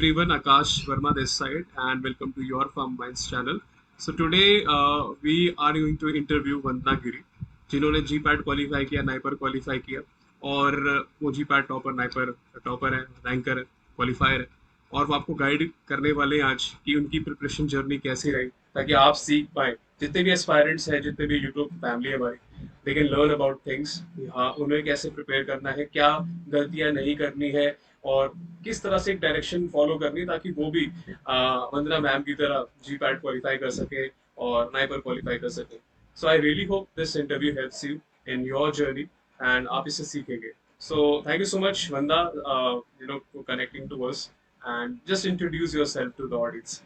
everyone, Akash Verma this side, and welcome to your Farm Minds channel. So today we are going to interview वंदना गिरी, जिन्होंने जी PAT qualify किया, NIPER qualify किया, और वो जी PAT topper, NIPER topper है, ranker है, qualifier है, और वो आपको गाइड करने वाले हैं आज कि उनकी प्रिपरेशन जर्नी कैसी रही, ताकि आप सीख पाए। जितने भी एस्पायरेंट्स हैं, जितने भी यूट्यूब फैमिली है हमारी, they can learn about things. हाँ, उन्हें कैसे प्रिपेयर करना है, क्या गलतियां नहीं करनी है, और किस तरह से एक डायरेक्शन फॉलो करनी, ताकि वो भी वंदना मैम की तरह जी पैट क्वालिफाई कर सके और नाइपर क्वालिफाई कर सके। So I really hope this interview helps you in your journey and आप इससे सीखेंगे। So thank you so much Vanda, for connecting to us, and just introduce yourself to the audience.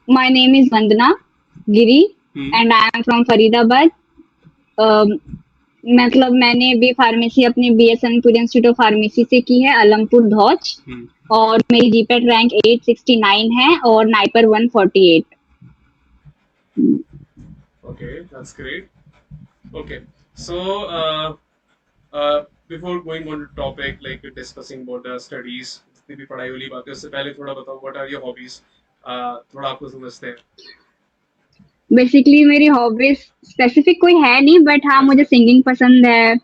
My name is Vandana Giri and I am from Faridabad. मतलब मैंने B pharmacy अपनी BSN institute of pharmacy से की है, अलमपुर धौच, और मेरी GPAT rank 869 है और NIPER 148। Okay, that's great. Okay, so before going on to topic like discussing about the studies, जितनी भी पढ़ाई वाली बातें, उससे पहले थोड़ा बताओ what are your hobbies? थोड़ा आपको समझते हैं। बेसिकली मेरी हॉबीज स्पेसिफिक कोई है नहीं, बट हाँ मुझे सिंगिंग पसंद है,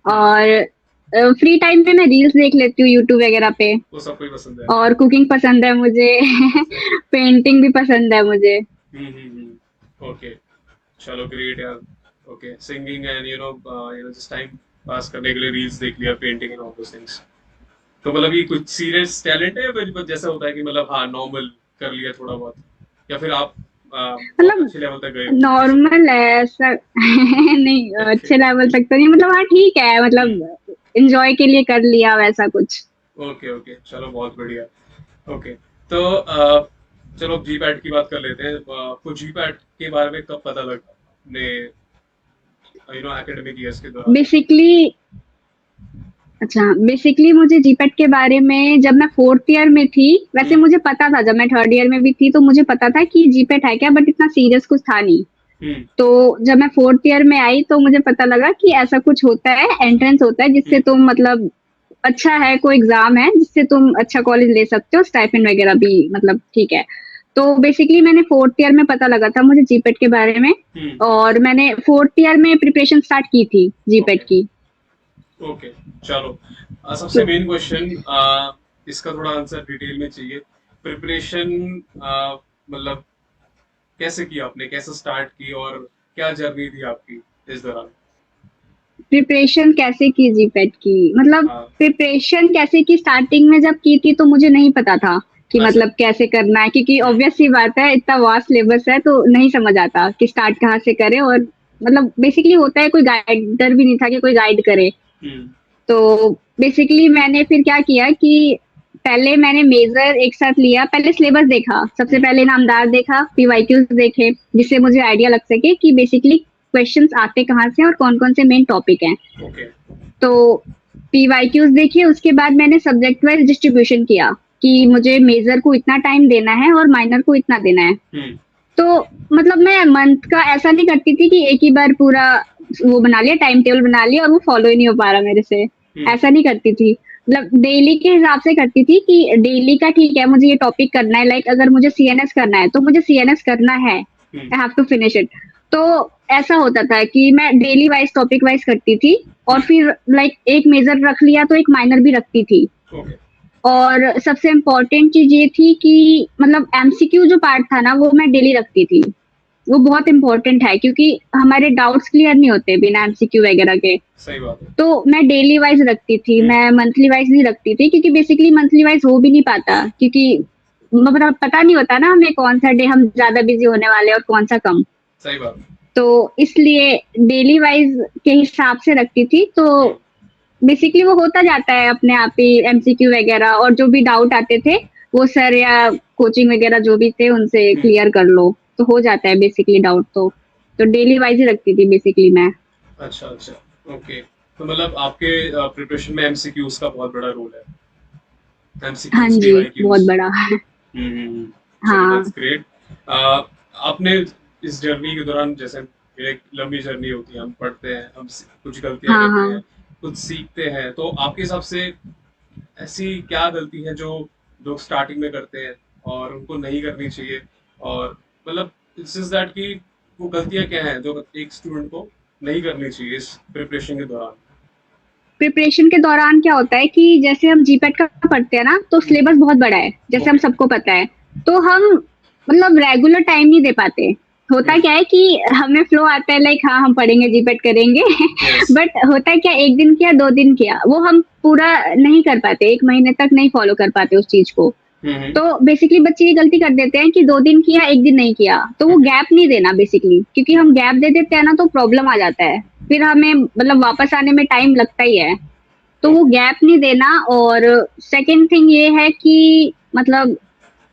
और फ्री टाइम पे मैं रील्स देख लेती हूँ यूट्यूब वगैरह पे। वो सबको ही पसंद है। और कुकिंग पसंद है मुझे। पेंटिंग भी पसंद है मुझे। ओके, चलो ग्रेट यार। Okay, singing and just time pass करने के लिए रील्स देख लिया, painting and all those things. तो मतलब ये कुछ सीरियस टैलेंट है, या फिर जैसा होता है कि मतलब हाँ नॉर्मल कर लिया थोड़ा बहुत, या फिर आप मतलब अच्छे लेवल तक गए? नॉर्मल है ऐसा। नहीं, अच्छे लेवल तक तो नहीं, मतलब हाँ ठीक है, मतलब एंजॉय के लिए कर लिया वैसा कुछ। ओके ओके, चलो बहुत बढ़िया। ओके, तो चलो जी पैट की बात कर लेते हैं। आपको जी पैट के बारे में कब पता लगा अपने एकेडमिक ईयर्स के दौरान? बेसिकली मुझे जीपेट के बारे में जब मैं 4th ईयर में थी, वैसे मुझे पता था, जब मैं 3rd ईयर में भी थी तो मुझे पता था कि जीपेट है क्या, बट इतना सीरियस कुछ था नहीं। तो जब मैं 4th ईयर में आई तो मुझे पता लगा कि ऐसा कुछ होता है, एंट्रेंस होता है जिससे तुम मतलब अच्छा है, कोई एग्जाम है जिससे तुम अच्छा कॉलेज ले सकते हो, स्टाइपेंड वगैरह भी मतलब ठीक है। तो बेसिकली मैंने 4th ईयर में पता लगा था मुझे जीपेट के बारे में, और मैंने 4th ईयर में प्रिपरेशन स्टार्ट की थी जीपेट की। ओके, चलो सबसे मेन क्वेश्चन, इसका थोड़ा आंसर डिटेल में चाहिए। प्रिपरेशन मतलब कैसे किया आपने, कैसे स्टार्ट की, और क्या जर्नी थी आपकी इस दौरान? प्रिपरेशन कैसे की जीपेट की, मतलब हाँ। प्रिपरेशन कैसे की, स्टार्टिंग में जब की थी तो मुझे नहीं पता था कि अच्छा। मतलब कैसे करना है, क्योंकि ऑब्वियस सी बात है, इतना वास्ट सिलेबस है तो नहीं समझ आता कि स्टार्ट कहाँ से करें, और मतलब बेसिकली होता है कोई गाइडर भी नहीं था कि कोई गाइड करे। तो बेसिकली मैंने फिर क्या किया कि पहले मैंने मेजर एक साथ लिया, पहले सिलेबस देखा, सबसे पहले नामदार देखा, पीवाईक्यूज देखे, जिससे मुझे आइडिया लग सके कि बेसिकली क्वेश्चंस आते कहाँ से और कौन कौन से मेन टॉपिक हैं। तो पीवाईक्यूज देखिए, उसके बाद मैंने सब्जेक्ट वाइज डिस्ट्रीब्यूशन किया कि मुझे मेजर को इतना टाइम देना है और माइनर को इतना देना है। तो मतलब मैं मंथ का ऐसा नहीं करती थी कि एक ही बार पूरा वो बना लिया, टाइम टेबल बना लिया और वो फॉलो ही नहीं हो पा रहा मेरे से, ऐसा नहीं करती थी। मतलब डेली के हिसाब से करती थी कि डेली का ठीक है, मुझे ये टॉपिक करना है, लाइक अगर मुझे सीएनएस करना है तो मुझे सीएनएस करना है, I have to finish it. तो ऐसा होता था कि मैं डेली वाइज टॉपिक वाइज करती थी, और फिर लाइक एक मेजर रख लिया तो एक माइनर भी रखती थी। और सबसे इम्पोर्टेंट चीज ये थी कि मतलब एमसीक्यू जो पार्ट था ना वो मैं डेली रखती थी, वो बहुत इम्पोर्टेंट है क्योंकि हमारे डाउट्स क्लियर नहीं होते बिना एमसीक्यू वगैरह के। सही बात है। तो मैं डेली वाइज रखती थी, मैं मंथली वाइज नहीं रखती थी, क्योंकि बेसिकली मंथली वाइज हो भी नहीं पाता, क्योंकि मतलब पता नहीं होता ना हमें कौन सा डे हम ज्यादा बिजी होने वाले और कौन सा कम। सही बात। तो इसलिए डेली वाइज के हिसाब से रखती थी, तो बेसिकली वो होता जाता है अपने आप ही, एमसीक्यू वगैरह, और जो भी डाउट आते थे वो सर या कोचिंग वगैरह जो भी थे उनसे क्लियर कर लो, तो हो जाता है बेसिकली डाउट। तो डेली वाइज ही रखती थी बेसिकली मैं। अच्छा अच्छा, ओके। तो मतलब आपके प्रिपरेशन में एमसीक्यूज का बहुत बड़ा रोल है। हाँ एमसीक्यूज, जी, बहुत पीवाईक्यूज। बड़ा। चलो हाँ दैट्स ग्रेट। आपने इस जर्नी के दौरान, जैसे एक लंबी जर्नी होती है, हम पढ़ते हैं, हम कुछ गलतियां हाँ करते हैं, हाँ। कुछ सीखते हैं, तो आपके हिसाब से ऐसी क्या गलती है जो लोग स्टार्टिंग में करते हैं और उनको नहीं करनी चाहिए, और मतलब इट्स जस्ट दैट कि वो गलतियां क्या हैं जो एक स्टूडेंट को नहीं करनी चाहिए इस प्रिपरेशन के दौरान। प्रिपरेशन के दौरान क्या होता है कि जैसे हम जीपेट का पढ़ते हैं ना, तो सिलेबस बहुत बड़ा है, जैसे हम ओके। सबको पता है। तो हम मतलब रेगुलर टाइम नहीं दे पाते। होता क्या है कि हमें फ्लो आता है, लाइक हाँ हम पढ़ेंगे, जीपेट करेंगे। यस। बट होता है क्या, एक दिन किया, 2 दिन किया, वो हम पूरा नहीं कर पाते, 1 महीने तक नहीं फॉलो कर पाते उस चीज को। हम्म। तो बेसिकली बच्चे ये गलती कर देते हैं कि 2 दिन किया, 1 दिन नहीं किया, तो वो गैप नहीं देना बेसिकली, क्योंकि हम गैप दे देते हैं ना तो प्रॉब्लम आ जाता है। फिर हमें मतलब वापस आने में टाइम लगता ही है। तो वो ओके। गैप नहीं देना। और सेकंड थिंग ये है कि मतलब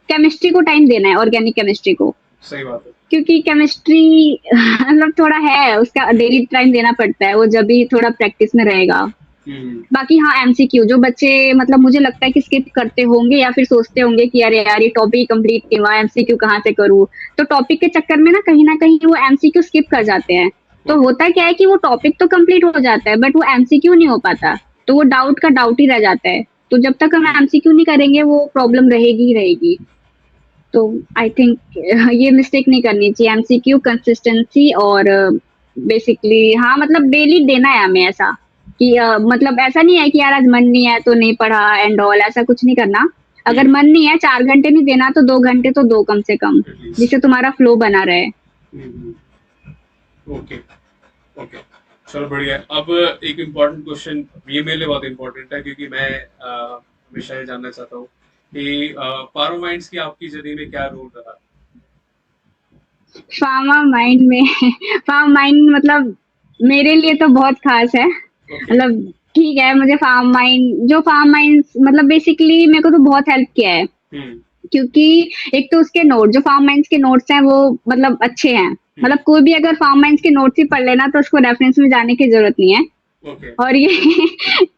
केमिस्ट्री को टाइम देना है, ऑर्गेनिक केमिस्ट्री को। सही बात है। क्योंकि केमिस्ट्री मतलब थोड़ा है, उसका डेली टाइम देना पड़ता है, वो जब भी थोड़ा प्रैक्टिस में रहेगा। हम्म। बाकी हाँ, एमसीक्यू जो बच्चे मतलब मुझे लगता है कि स्किप करते होंगे या फिर सोचते होंगे कि अरे यार ये टॉपिक कंप्लीट नहीं हुआ, एमसीक्यू कहाँ से करूँ। तो टॉपिक के चक्कर में ना कहीं वो एमसीक्यू स्किप कर जाते हैं। तो ओके। होता क्या है कि वो टॉपिक तो कंप्लीट हो जाता है, बट वो एमसीक्यू नहीं हो पाता। तो वो डाउट का डाउट ही रह जाता है। तो जब तक हम एमसीक्यू नहीं करेंगे, वो प्रॉब्लम रहेगी ही रहेगी। तो आई थिंक ये मिस्टेक नहीं करनी चाहिए, एमसीक्यू कंसिस्टेंसी। और बेसिकली हाँ, मतलब डेली देना है हमें, ऐसा कि मतलब ऐसा नहीं है कि यार आज मन नहीं है तो नहीं पढ़ा एंड ऑल, ऐसा कुछ नहीं करना। अगर मन नहीं है, 4 घंटे नहीं देना तो 2 घंटे तो दो कम से कम, एटलीस्ट। जिससे तुम्हारा फ्लो बना रहे। ओके। ओके। चलो बढ़िया है। अब एक इम्पोर्टेंट क्वेश्चन, ये मेरे लिए बहुत इम्पोर्टेंट है क्योंकि मैं हमेशा ये जानना चाहता हूँ कि पारोमाइंड्स की आपकी जर्नी में क्या रोल रहा। फार्मा माइंड में फार्मा माइंड मतलब मेरे लिए तो बहुत खास है। ओके। मतलब ठीक है, मुझे फार्म माइंड मतलब बेसिकली मेरे को तो बहुत हेल्प किया है। हम्म। क्योंकि एक तो उसके नोट, जो फार्म माइंड्स के नोट्स हैं वो मतलब अच्छे हैं। हम्म। मतलब कोई भी अगर फार्म माइंड्स के नोट्स ही पढ़ लेना तो उसको रेफरेंस में जाने की जरूरत नहीं है। ओके। और ये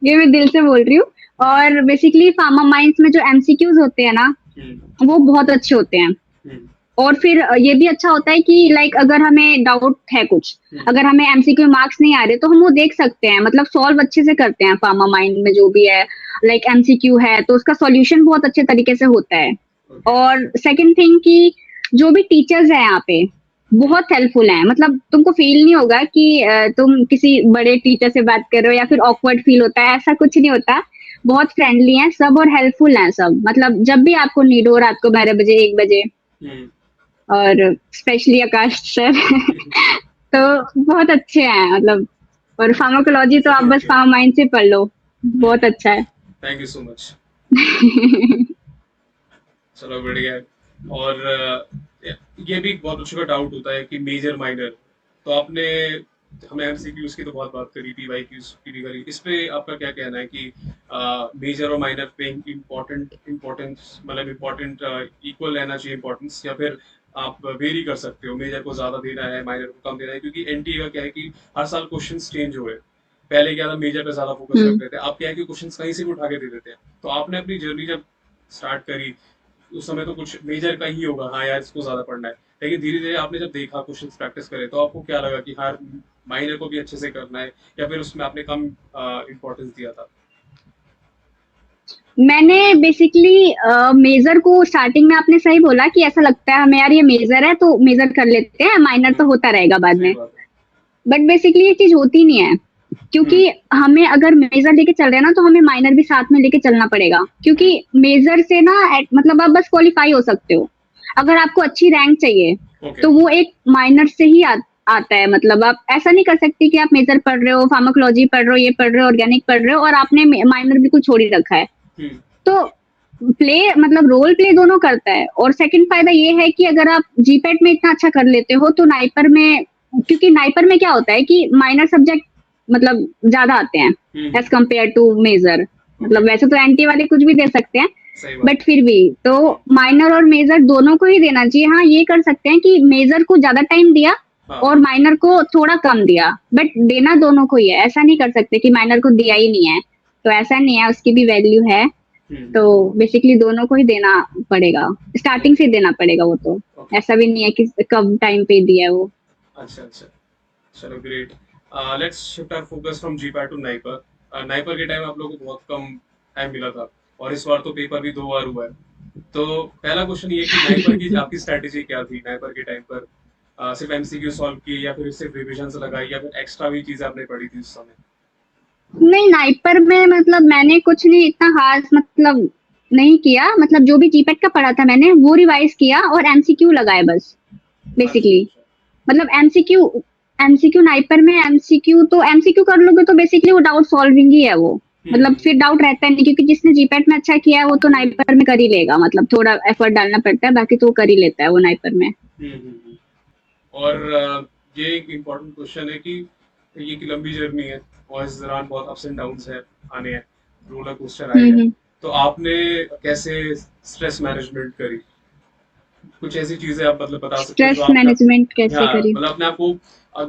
ये मैं दिल से बोल रही हूँ। और बेसिकली फार्मा माइंड्स में जो एमसीक्यूज होते हैं ना, हम्म। वो बहुत अच्छे होते हैं। हम्म। और फिर ये भी अच्छा होता है कि लाइक अगर हमें डाउट है कुछ, हम्म। अगर हमें एमसीक्यू मार्क्स नहीं आ रहे, तो हम वो देख सकते हैं, मतलब सॉल्व अच्छे से करते हैं फार्मा माइंड में जो भी है। लाइक एमसीक्यू है तो उसका सॉल्यूशन बहुत अच्छे तरीके से होता है। ओके। और सेकंड थिंग कि जो भी टीचर्स हैं यहाँ पे, हम्म। बहुत हेल्पफुल हैं। मतलब तुमको फील नहीं होगा कि तुम किसी बड़े टीचर से बात कर रहे हो या फिर ऑकवर्ड फील होता है, ऐसा कुछ नहीं होता। बहुत फ्रेंडली हैं सब और हेल्पफुल हैं सब। मतलब जब भी आपको नीड हो, रात को 12 बजे, 1 बजे। हम्म। और स्पेशली आकाश सर तो बहुत अच्छे हैं मतलब। और फार्माकोलॉजी तो आप सपोर्ट बस किया। फार्मा माइंड से पढ़ लो, बहुत अच्छा है। Thank you so much. चलो बढ़िया है। और ये भी बहुत बच्चों का डाउट होता है कि मेजर माइनर, तो आपने हमें एमसीक्यूज की तो बहुत बात करी, पीवाईक्यूज की भी करी, इस पे आपका क्या कहना है कि मेजर और माइनर पे इम्पोर्टेंस मतलब इम्पोर्टेंट इक्वल रहना चाहिए इम्पोर्टेंस, या फिर आप वेरी कर सकते हो, मेजर को ज्यादा देना है माइनर को कम देना है, क्योंकि एनटीए का क्या है कि हर साल क्वेश्चन चेंज हो रहे हैं। पहले क्या था, मेजर पे ज्यादा फोकस हम्म। करते थे, आप क्या है कि क्वेश्चन कहीं से भी उठा के दे देते हैं। तो आपने अपनी जर्नी जब स्टार्ट करी उस समय तो कुछ मेजर का ही होगा, हाँ यार इसको ज्यादा पढ़ना है, लेकिन धीरे धीरे आपने जब देखा क्वेश्चन प्रैक्टिस करे तो आपको क्या लगा कि हाँ माइनर को भी अच्छे से करना है, या फिर उसमें आपने कम इम्पोर्टेंस दिया था। मैंने बेसिकली मेजर को स्टार्टिंग में, आपने सही बोला कि ऐसा लगता है हमें यार ये मेजर है तो मेजर कर लेते हैं, माइनर तो होता रहेगा बाद सही में। बात है। बट बेसिकली ये चीज होती नहीं है। हम्म। क्योंकि हमें अगर मेजर लेके चल रहे हैं ना, तो हमें माइनर भी साथ में लेके चलना पड़ेगा। क्योंकि हम्म। मेजर से ना मतलब आप बस क्वालिफाई हो सकते हो। अगर आपको अच्छी रैंक चाहिए, ओके। तो वो एक माइनर से ही आता है। मतलब आप ऐसा नहीं कर सकते कि आप मेजर पढ़ रहे हो, फार्माकोलॉजी पढ़ रहे हो, ये पढ़ रहे हो, ऑर्गेनिक पढ़ रहे हो, और आपने माइनर बिल्कुल छोड़ ही रखा है। हम्म। तो प्ले मतलब रोल प्ले दोनों करता है। और सेकंड फायदा ये है कि अगर आप जीपेट में इतना अच्छा कर लेते हो तो नाइपर में, क्योंकि नाइपर में क्या होता है कि माइनर सब्जेक्ट मतलब ज्यादा आते हैं as hmm. Compare to major. Okay. मतलब वैसे तो एनटी वाले कुछ भी दे सकते हैं, सही बात बट है। फिर भी तो माइनर और मेजर दोनों को ही देना चाहिए। हाँ, ये कर सकते हैं कि मेजर को ज्यादा टाइम दिया हाँ। और माइनर को थोड़ा कम दिया, बट देना दोनों को ही है। ऐसा नहीं कर सकते कि माइनर को दिया ही नहीं है। तो ऐसा नहीं है, उसकी भी वैल्यू है। तो हम्म। बेसिकली दोनों को ही देना पड़ेगा, स्टार्टिंग से ओके। देना पड़ेगा वो तो। ओके। ऐसा भी नहीं है कि कब टाइम पे दिया है वो। अच्छा अच्छा। चलो great. Let's shift our focus from GPAT to NIPER. NIPER के टाइम आप लोगों को बहुत कम टाइम मिला था, और इस बार तो पेपर भी 2 बार हुआ है। तो पहला क्वेश्चन ये कि नाइपर की आपकी स्ट्रेटेजी क्या थी नाइपर के टाइम पर? सिर्फ एमसीक्यू सॉल्व किए या फिर सिर्फ रिविजन लगाई या फिर एक्स्ट्रा भी चीजें आपने पढ़ी थी उस समय? नहीं, नाइपर में मतलब मैंने कुछ नहीं इतना खास मतलब नहीं किया, मतलब जो भी जीपेट का पढ़ा था मैंने वो रिवाइज किया और एमसीक्यू लगाए बस अच्छा बेसिकली। अच्छा। मतलब एमसीक्यू एमसीक्यू नाइपर में एमसीक्यू कर लोगे तो बेसिकली वो डाउट सॉल्विंग ही है वो। मतलब हम्म फिर डाउट रहता है नहीं, क्योंकि जिसने जीपेट में अच्छा किया है वो तो नाइपर में कर ही लेगा, मतलब थोड़ा एफर्ट डालना पड़ता है, बाकी तो वो कर ही लेता है वो नाइपर में। हम्म। और ये एक इम्पोर्टेंट क्वेश्चन है कि ये एक लंबी जर्नी है और इस दौरान बहुत अप्स एंड डाउन्स है, आने हैं, रोलर कोस्टर आएगा। हम्म। तो आपने कैसे स्ट्रेस मैनेजमेंट करी? कुछ ऐसी चीजें आप मतलब बता सकते हो जो स्ट्रेस आपने मैनेजमेंट कैसे हाँ करी? मतलब अपने आप को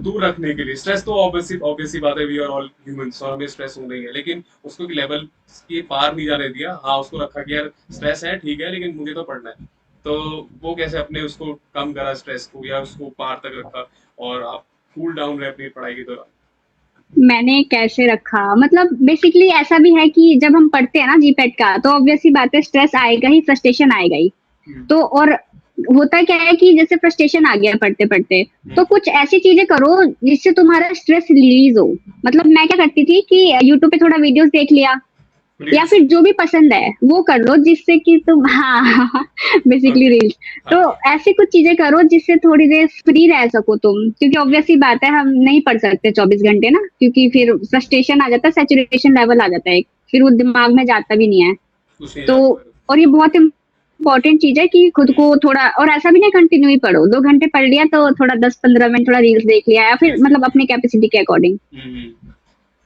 दूर रखने के लिए। स्ट्रेस तो ऑब्वियसली बात है, वी आर ऑल ह्यूमंस और हमें स्ट्रेस होना ही है, लेकिन उसको लेवल के पार नहीं जाने दिया। हाँ उसको रखा कि यार स्ट्रेस है ठीक है लेकिन मुझे तो पढ़ना है। तो वो कैसे अपने उसको कम करा स्ट्रेस को या उसको पार तक रखा और आप कूल डाउन रहे अपनी पढ़ाई के दौरान? मैंने कैसे रखा मतलब बेसिकली ऐसा भी है कि जब हम पढ़ते हैं ना जीपेट का तो ऑब्वियस सी बात है स्ट्रेस आएगा ही, फ्रस्ट्रेशन आएगा ही। हम्म तो और होता क्या है कि जैसे फ्रस्ट्रेशन आ गया पढ़ते पढ़ते, तो हम्म कुछ ऐसी चीजें करो जिससे तुम्हारा स्ट्रेस रिलीज हो। मतलब मैं क्या करती थी कि यूट्यूब पे थोड़ा वीडियोस देख लिया, या रील्स। फिर जो भी पसंद है वो कर लो जिससे कि तुम हाँ बेसिकली ओके। रील्स। तो हाँ। ऐसी कुछ चीजें करो जिससे थोड़ी देर फ्री रह सको तुम, क्योंकि ऑब्वियस ही बात है हम नहीं पढ़ सकते 24 घंटे ना, क्योंकि फिर फ्रस्ट्रेशन आ जाता है, सैचुरेशन लेवल आ जाता है, फिर वो दिमाग में जाता भी नहीं है। कुछ नहीं तो जाता मेरे। और ये बहुत इंपॉर्टेंट चीज है कि खुद हम्म को थोड़ा, और ऐसा भी नहीं कंटिन्यू ही पढ़ो, 2 घंटे पढ़ लिया तो थोड़ा 10-15 मिनट थोड़ा रील्स देख लिया, या फिर रील्स देख मतलब लिया। अपनी कैपेसिटी के अकॉर्डिंग।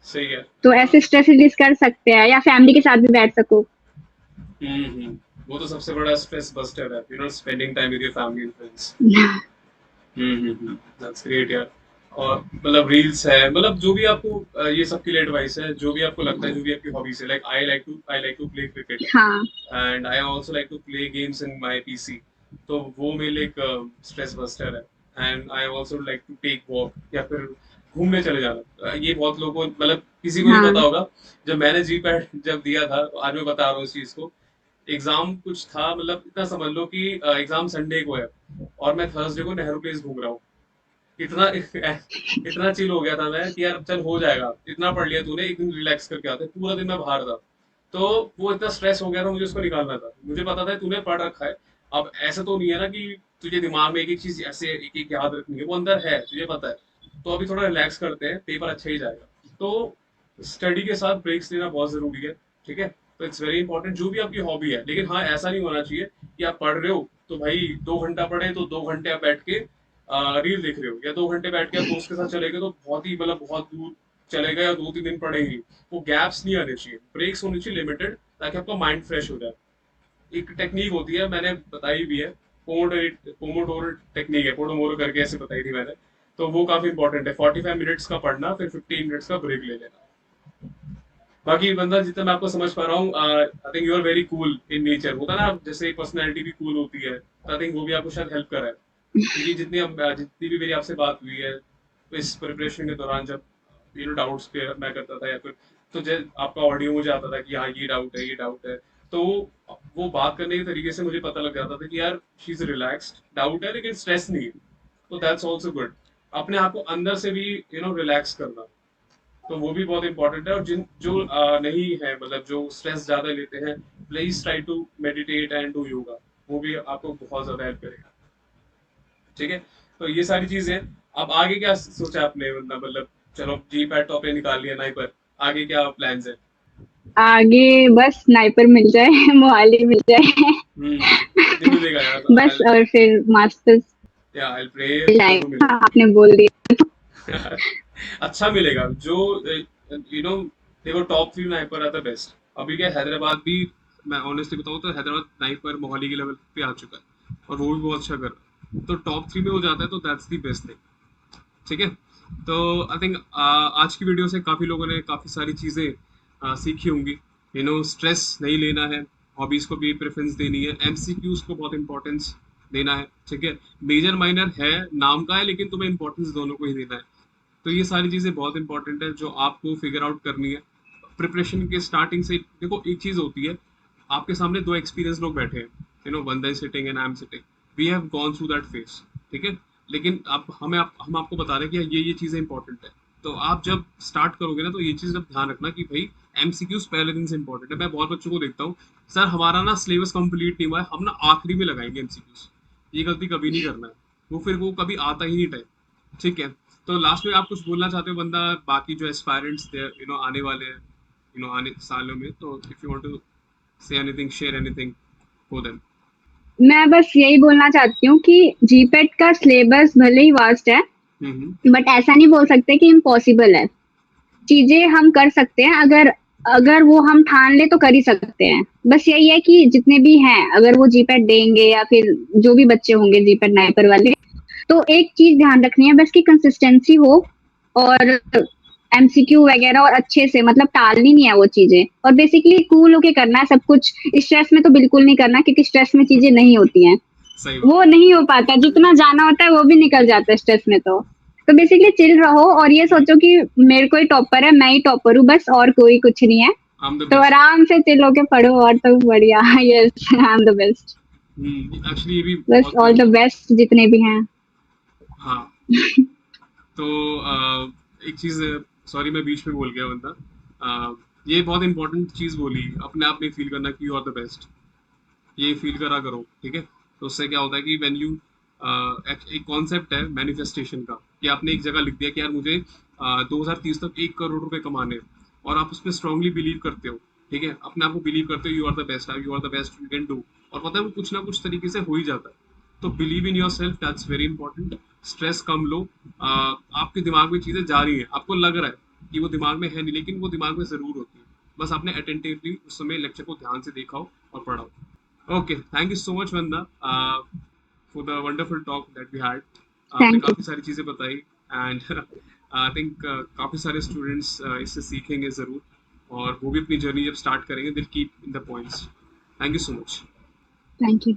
सही है। तो ऐसे स्ट्रेस रिलीज कर सकते हैं, या फैमिली के साथ भी बैठ सको। हम्म। वो तो सबसे बड़ा स्ट्रेस बस्टर है, you know, spending time with your family and friends. That's great यार। और मतलब रील्स है, मतलब जो भी आपको ये सब के लिए एडवाइस है, जो भी आपको लगता है, जो भी आपकी हॉबीज है, like I like to play cricket हाँ and I also like to play games in my PC. तो वो मेरे लिए एक स्ट्रेस बस्टर है। And I also like to take walk या फिर घूमने चले जाना। ये बहुत लोगों को मतलब किसी को नहीं हाँ पता होगा। जब मैंने जी पैड जब दिया था, तो आज मैं बता रहा हूँ इस चीज को। एग्जाम कुछ था, मतलब इतना समझ लो कि एग्जाम संडे को है और मैं थर्सडे को नेहरू प्लेस घूम रहा हूँ। इतना इतना चिल हो गया था मैं कि यार चल हो जाएगा, इतना पढ़ लिया तूने, एक दिन रिलैक्स करके आते। पूरा दिन मैं बाहर था। तो वो इतना स्ट्रेस हो गया था, मुझे उसको निकालना था। मुझे पता था तूने पढ़ रखा है। अब ऐसा तो नहीं है ना कि तुझे दिमाग में एक एक चीज ऐसे एक एक याद रखनी है, वो अंदर है तुझे पता है। तो अभी थोड़ा रिलैक्स करते हैं, पेपर अच्छा ही जाएगा। तो स्टडी के साथ ब्रेक्स लेना बहुत जरूरी है। ठीक है। तो इट्स वेरी इंपॉर्टेंट जो भी आपकी हॉबी है, लेकिन हाँ ऐसा नहीं होना चाहिए कि आप पढ़ रहे हो तो भाई 2 घंटा पढ़े तो 2 घंटे आप बैठ के रील देख रहे हो, या 2 घंटे बैठ के आप दोस्त के साथ चले गए तो बहुत ही मतलब बहुत दूर चले गए, या 2-3 दिन पढ़े ही। वो गैप्स नहीं आने चाहिए, ब्रेक्स होने चाहिए लिमिटेड, ताकि आपका माइंड फ्रेश हो जाए। एक टेक्निक होती है, मैंने बताई भी है, पोमोडोरो टेक्निक है, पोडोमोरो करके ऐसे बताई थी मैंने। तो वो काफी इंपॉर्टेंट है, 45 मिनट्स का पढ़ना फिर 15 मिनट्स का ब्रेक ले लेना। बाकी बंदा जितना मैं आपको समझ पा रहा हूँ, I think you are very cool in nature. होता है ना जैसे पर्सनैलिटी भी कूल होती है, तो आई थिंक वो भी आपको शायद हेल्प करा है। क्योंकि जितनी भी मेरी आपसे बात हुई है तो इस प्रिपरेशन के दौरान, जब यू नो डाउट्स क्लियर मैं करता था या फिर तो जब आपका ऑडियो मुझे आता था कि हाँ ये डाउट है ये डाउट है, तो वो बात करने के तरीके से मुझे पता लग जाता था कि यार शी इज रिलैक्स्ड, डाउट है लेकिन स्ट्रेस नहीं है। तो दैट्स ऑल्सो गुड। अपने आप को अंदर से भी यू नो रिलैक्स करना, तो वो भी बहुत इंपॉर्टेंट है। और जिन जो नहीं है, मतलब जो स्ट्रेस ज्यादा लेते हैं, please try to meditate and do yoga. वो भी आपको बहुत ज्यादा हेल्प करेगा। ठीक है। तो ये सारी चीजें। अब आगे क्या सोचा आपने, मतलब चलो जी पैड तो आपने निकाल लिया, नाई पर आगे क्या प्लान्स है? आगे बस स्नाइपर मिल जाए मोहाली मिल जाए नहीं मिलेगा यार। बस, और फिर मास्टर्स या आई प्रे मिल जाए। जरूर मिले। हाँ, आपने बोल दिया। अच्छा मिलेगा जो यू नो, देखो top 3 NIPER are the best. अभी क्या हैदराबाद भी, मैं ऑनेस्टली बताऊं तो हैदराबाद नाइपर मोहाली के लेवल पे आ चुका है और वो भी बहुत अच्छा कर रहा है। तो टॉप 3 में हो जाता है तो दैट्स द बेस्ट थिंग। ठीक है। तो आई थिंक आज की वीडियो से काफ़ी लोगों ने काफ़ी सारी चीज़ें सीखी होंगी। यू नो स्ट्रेस नहीं लेना है, हॉबीज़ को भी प्रेफरेंस देनी है, एमसीक्यूज को बहुत इंपॉर्टेंस देना है। ठीक है। मेजर माइनर है, नाम का है, लेकिन तुम्हें इंपॉर्टेंस दोनों को ही देना है। तो ये सारी चीज़ें बहुत इंपॉर्टेंट है जो आपको फिगर आउट करनी है प्रिपरेशन के स्टार्टिंग से। देखो एक चीज़ होती है, आपके सामने दो एक्सपीरियंस लोग बैठे हैं, वंदा is sitting and I am sitting, we have gone through that phase, ठीक है। लेकिन हम आपको बता रहे हैं कि ये चीजें इंपॉर्टेंट है। तो आप जब स्टार्ट करोगे ना, तो ये चीज ध्यान रखना कि भाई एमसीक्यूज पहले दिन से इंपॉर्टेंट है। मैं बहुत बच्चों को देखता हूँ, सर हमारा ना सिलेबस कंप्लीट नहीं हुआ है, हम ना आखिरी में लगाएंगे एमसीक्यूज। ये गलती कभी नहीं करना है, वो कभी आता ही नहीं टाइम, ठीक है। तो लास्ट में आप कुछ बोलना चाहते हो बंदा, बाकी जो एस्पायरेंट्स थे आने वाले हैं आने सालों में, तो if you want to say anything, share anything for them. मैं बस यही बोलना चाहती हूँ कि जीपेट का सिलेबस भले ही वास्ट है, बट ऐसा नहीं बोल सकते कि इम्पॉसिबल है। चीजें हम कर सकते हैं, अगर अगर वो हम ठान ले तो कर ही सकते हैं। बस यही है कि जितने भी हैं, अगर वो जीपेट देंगे या फिर जो भी बच्चे होंगे जीपेट नाइपर वाले, तो एक चीज ध्यान रखनी है बस कि कंसिस्टेंसी हो, और एमसीक्यू वगैरह और अच्छे से, मतलब टालनी नहीं है वो चीजें, और बेसिकली कूल होके करना है सब कुछ। स्ट्रेस में तो बिल्कुल नहीं करना, क्योंकि स्ट्रेस में चीजें नहीं होती हैं, सही वो नहीं हो पाता। जितना जाना होता है वो भी निकल जाता है स्ट्रेस में। तो बेसिकली चिल रहो और ये सोचो कि मेरे को ही टॉपर है, मैं ही टॉपर हूँ बस, और कोई कुछ नहीं है। आई एम द तो बेस्ट। आराम से चिल होके पढ़ो, और तो बढ़िया। Yes, I am the best. Actually ये भी बस बहुत ऑल द बेस्ट जितने भी हैं। हाँ। तो एक चीज, सॉरी मैं बीच में बोल गया बंदा, ये बहुत इंपॉर्टेंट चीज बोली, अपने आप में फील करना कि यू आर द बेस्ट। ये फील करा करो, ठीक है। तो उससे क्या होता है कि व्हेन यू एक कॉन्सेप्ट है मैनिफेस्टेशन का, कि आपने एक जगह लिख दिया कि यार मुझे 2030 तक 1 करोड़ रुपए कमाने हैं, और आप उस पर स्ट्रांगली बिलीव करते हो, ठीक है, अपने आप को बिलीव करते हो, you are the best, you are the best, you can do, और पता है वो कुछ ना कुछ तरीके से हो ही जाता है। तो believe in yourself, that's very important. Stress कम लो। आपके दिमाग में चीजें जा रही हैं, आपको लग रहा है कि वो दिमाग में है नहीं, लेकिन वो दिमाग में जरूर होती है। बस आपने अटेंटिवली उस समय लेक्चर को ध्यान से देखा हो और पढ़ा हो। Okay, thank you so much, Vanda, for the wonderful talk that we had. आपने थैंक यू। काफ़ी सारी चीज़ें बताई, एंड आई थिंक काफ़ी सारे स्टूडेंट्स इससे सीखेंगे ज़रूर, और वो भी अपनी जर्नी जब स्टार्ट करेंगे, दिल keep in the points. Thank you so much. Thank you.